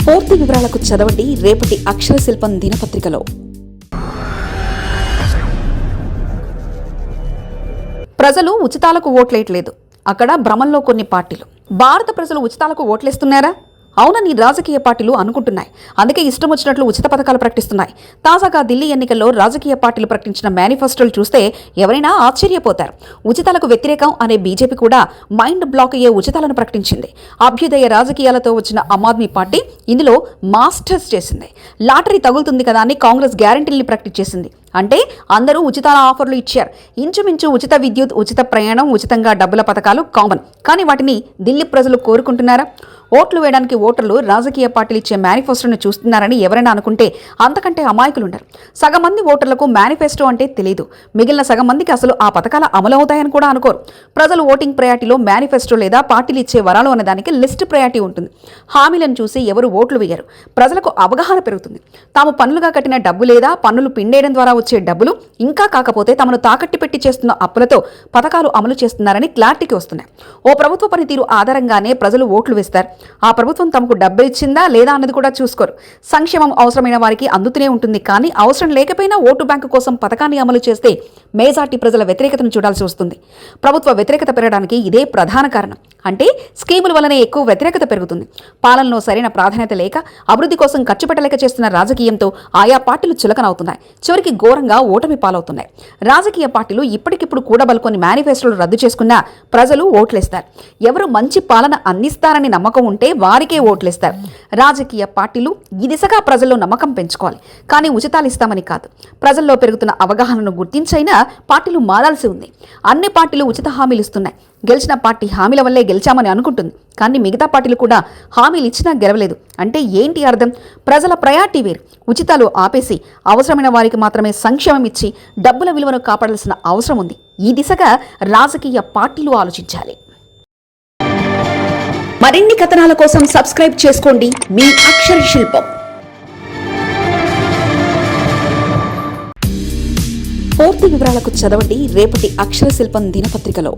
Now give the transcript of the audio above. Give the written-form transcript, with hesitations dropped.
పూర్తి వివరాలకు చదవండి రేపటి అక్షర శిల్పం దినపత్రికలో. ప్రజలు ఉచితాలకు ఓట్లేయట్లేదు. అక్కడ భ్రమంలో కొన్ని పార్టీలు. భారత ప్రజలు ఉచితాలకు ఓట్లేస్తున్నారా? అవునని రాజకీయ పార్టీలు అనుకుంటున్నాయి. అందుకే ఇష్టం వచ్చినట్లు ఉచిత పథకాలు ప్రకటిస్తున్నాయి. తాజాగా ఢిల్లీ ఎన్నికల్లో రాజకీయ పార్టీలు ప్రకటించిన మేనిఫెస్టోలు చూస్తే ఎవరైనా ఆశ్చర్యపోతారు. ఉచితాలకు వ్యతిరేకం అనే బీజేపీ కూడా మైండ్ బ్లాక్ అయ్యే ఉచితాలను ప్రకటించింది. అభ్యుదయ రాజకీయాలతో వచ్చిన ఆమ్ ఆద్మీ పార్టీ ఇందులో మాస్టర్స్ చేసింది. లాటరీ తగులుతుంది కదా అని కాంగ్రెస్ గ్యారంటీల్ని ప్రకటించేసింది. అంటే అందరూ ఉచితాల ఆఫర్లు ఇచ్చారు. ఇంచుమించు ఉచిత విద్యుత్, ఉచిత ప్రయాణం, ఉచితంగా డబ్బుల పథకాలు కామన్. కానీ వాటిని ఢిల్లీ ప్రజలు కోరుకుంటున్నారా? ఓట్లు వేయడానికి ఓటర్లు రాజకీయ పార్టీలు ఇచ్చే మేనిఫెస్టోను చూస్తున్నారని ఎవరైనా అనుకుంటే అంతకంటే అమాయకులు ఉండరు. సగం మంది ఓటర్లకు మేనిఫెస్టో అంటే తెలియదు. మిగిలిన సగం మందికి అసలు ఆ పథకాలు అమలు అవుతాయని కూడా అనుకోరు. ప్రజలు ఓటింగ్ ప్రయారిటీలో మేనిఫెస్టో లేదా పార్టీలు ఇచ్చే వరాలు అన్నదానికి లిస్ట్ ప్రయారిటీ ఉంటుంది. హామీలను చూసి ఎవరు ఓట్లు వేయరు. ప్రజలకు అవగాహన పెరుగుతుంది. తాము పన్నులుగా కట్టిన డబ్బు లేదా పన్నులు పిండేయడం ద్వారా వచ్చే డబ్బులు, ఇంకా కాకపోతే తమను తాకట్టు పెట్టి చేస్తున్న అప్పులతో పథకాలు అమలు చేస్తున్నారని క్లారిటీకి వస్తున్నాయి. ఓ ప్రభుత్వ పనితీరు ఆధారంగానే ప్రజలు ఓట్లు వేస్తారు. ఆ ప్రభుత్వం తమకు డబ్బు ఇచ్చిందా లేదా అన్నది కూడా చూసుకోరు. సంక్షేమం అవసరమైన వారికి అందుతూనే ఉంటుంది. కానీ అవసరం లేకపోయినా ఓటు బ్యాంకు కోసం పథకాన్ని అమలు చేస్తే మేజార్టీ ప్రజల వ్యతిరేకతను చూడాల్సి వస్తుంది. ప్రభుత్వ వ్యతిరేకత పెరగడానికి ఇదే ప్రధాన కారణం. అంటే స్కీముల వల్లనే ఎక్కువ వ్యతిరేకత పెరుగుతుంది. పాలనలో సరైన ప్రాధాన్యత లేక, అభివృద్ధి కోసం ఖర్చు పెట్టలేక చేస్తున్న రాజకీయంతో ఆయా పార్టీలు చులకనవుతున్నాయి. చివరికి ఘోరంగా ఓటమి పాలవుతున్నాయి. రాజకీయ పార్టీలు ఇప్పటికిప్పుడు కూడబలుకొని మేనిఫెస్టోలు రద్దు చేసుకున్నా ప్రజలు ఓట్లేస్తారు. ఎవరు మంచి పాలన అందిస్తారని నమ్మకం ఉంటే వారికే ఓట్లేస్తారు. రాజకీయ పార్టీలు ఈ దిశగా ప్రజల్లో నమ్మకం పెంచుకోవాలి. కానీ ఉచితాలు ఇస్తామని కాదు. ప్రజల్లో పెరుగుతున్న అవగాహనను గుర్తించైనా పార్టీలు మారాల్సి ఉంది. అన్ని పార్టీలు ఉచిత హామీలు ఇస్తున్నాయి. గెలిచిన పార్టీ హామీల వల్లే గెలిచామని అనుకుంటుంది. కానీ మిగతా పార్టీలు కూడా హామీలు ఇచ్చినా గెలవలేదు. అంటే ఏంటి అర్థం? ప్రజల ప్రయారిటీ వేరు. ఉచితాలు ఆపేసి అవసరమైన వారికి మాత్రమే సంక్షేమం ఇచ్చి డబ్బుల విలువను కాపాడాల్సిన అవసరం ఉంది. ఈ దిశగా రాజకీయ పార్టీలు ఆలోచించాలి. మరిన్ని కథనాల కోసం సబ్స్క్రైబ్ చేసుకోండి మీ అక్షర శిల్పం. పూర్తి వివరాలకు చదవండి రేపటి అక్షర శిల్పం దినపత్రికలో.